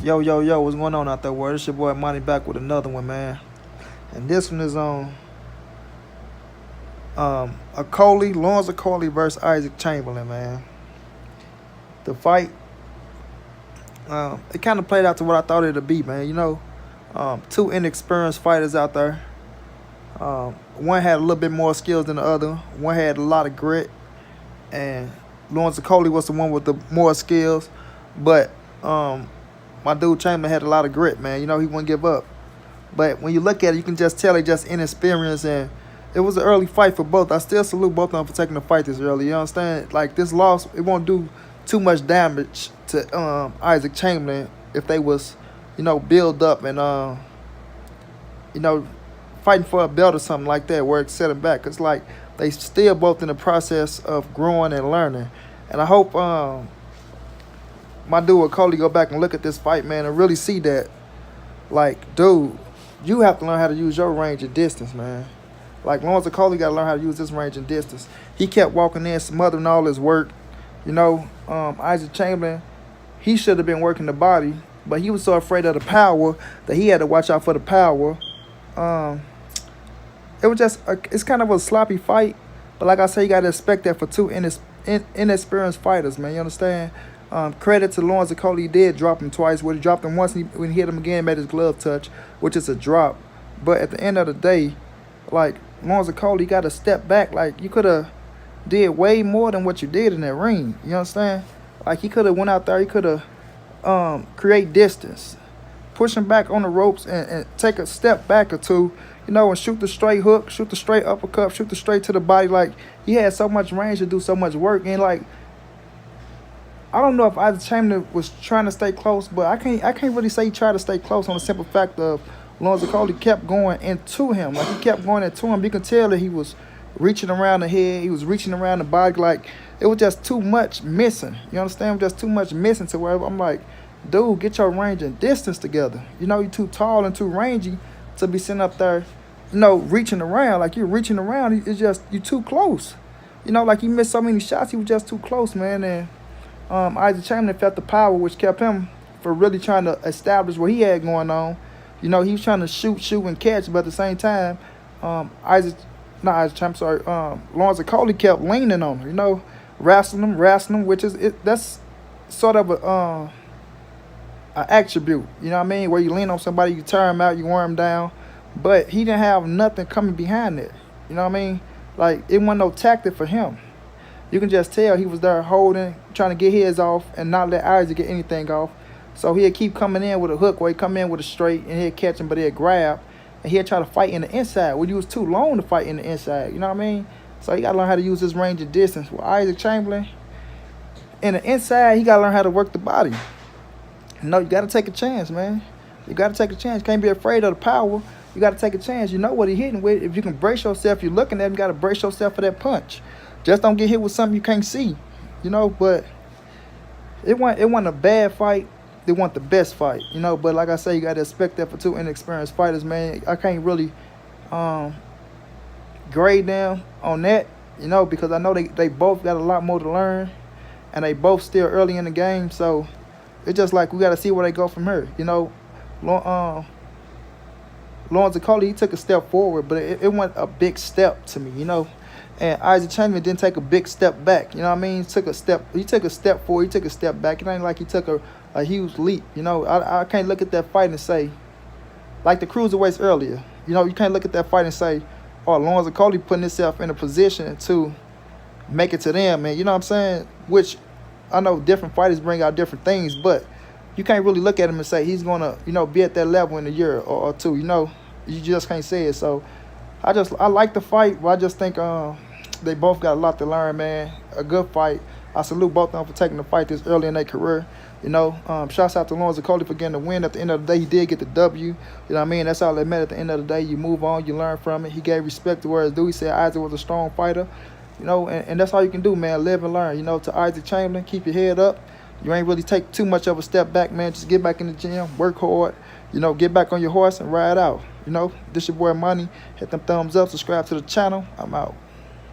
Yo, yo, yo, what's going on out there, world? It's your boy Money back with another one, man. And this one is on Okolie versus Isaac Chamberlain, man. The fight, it kind of played out to what I thought it'd be, man. Two inexperienced fighters out there. One had a little bit more skills than the other. One had a lot of grit, and Okolie was the one with the more skills. But my dude Chamberlain had a lot of grit, man. He wouldn't give up. But when you look at it, you can just tell they just inexperienced, and it was an early fight for both. I still salute both of them for taking the fight this early. You understand? Like, this loss, it won't do too much damage to Isaac Chamberlain if they was, build up and, fighting for a belt or something like that where it's setting back. It's like they still both in the process of growing and learning. And I hope my dude Okolie go back and look at this fight, man, and really see that, like, dude, you have to learn how to use your range and distance, man. Like, Okolie got to learn how to use this range and distance. He kept walking in, smothering all his work. Isaac Chamberlain, he should have been working the body, but he was so afraid of the power that he had to watch out for the power. It was just, it's kind of a sloppy fight, but like I say, you got to expect that for two inexperienced fighters, man. You understand? Credit to Okolie, he did drop him twice. When he dropped him once, when he hit him again, made his glove touch, which is a drop. But at the end of the day, like, Okolie got to step back. Like, you could have did way more than what you did in that ring. You understand? Like, he could have went out there, he could have create distance, push him back on the ropes and take a step back or two, and shoot the straight hook, shoot the straight uppercut, shoot the straight to the body. Like, he had so much range to do so much work. And, like, I don't know if Isaac Chamberlain was trying to stay close, but I can't really say he tried to stay close on the simple fact of Okolie kept going into him. Like, he kept going into him. You can tell that he was reaching around the head. He was reaching around the body. Like, it was just too much missing. You understand? Just too much missing to where I'm like, dude, get your range and distance together. You're too tall and too rangy to be sitting up there, reaching around. Like, you're reaching around. It's just, you're too close. Like, he missed so many shots. He was just too close, man. And Isaac Chamberlain felt the power, which kept him for really trying to establish what he had going on. He was trying to shoot, and catch, but at the same time, Lawrence Okolie kept leaning on him, wrestling him, which is, that's sort of a attribute, where you lean on somebody, you tear him out, you wear him down, but he didn't have nothing coming behind it, like, it wasn't no tactic for him. You can just tell he was there holding, trying to get his off and not let Isaac get anything off. So he'd keep coming in with a hook, or he'd come in with a straight, and he'd catch him, but he'd grab, and he'd try to fight in the inside. Well, he was too long to fight in the inside, So he got to learn how to use his range and distance. With Isaac Chamberlain, in the inside, he got to learn how to work the body. You got to take a chance, man. You got to take a chance. Can't be afraid of the power. You got to take a chance. You know what he's hitting with. If you can brace yourself, you're looking at him, you got to brace yourself for that punch. Just don't get hit with something you can't see, but it wasn't a bad fight. They want the best fight, but like I say, you got to expect that for two inexperienced fighters, man. I can't really grade them on that, because I know they both got a lot more to learn, and they both still early in the game, so it's just like we got to see where they go from here, Lawrence Okolie, he took a step forward, but it wasn't a big step to me, And Isaac Chamberlain didn't take a big step back. He took a step forward, he took a step back. It ain't like he took a huge leap. I can't look at that fight and say, like the cruiserweights earlier, you can't look at that fight and say, oh, Lawrence Okolie putting himself in a position to make it to them, man. You know what I'm saying? Which I know different fighters bring out different things, but you can't really look at him and say he's going to, be at that level in a year or two. You just can't say it. So I like the fight, but I just think they both got a lot to learn, man. A good fight. I salute both of them for taking the fight this early in their career. Shouts out to Lawrence Okolie for getting the win. At the end of the day, he did get the W. That's all that mattered. At the end of the day, you move on, you learn from it. He gave respect to where it's due. He said Isaac was a strong fighter. And that's all you can do, man. Live and learn. To Isaac Chamberlain, keep your head up. You ain't really take too much of a step back, man. Just get back in the gym, work hard. Get back on your horse and ride out. This your boy Money. Hit them thumbs up, subscribe to the channel. I'm out.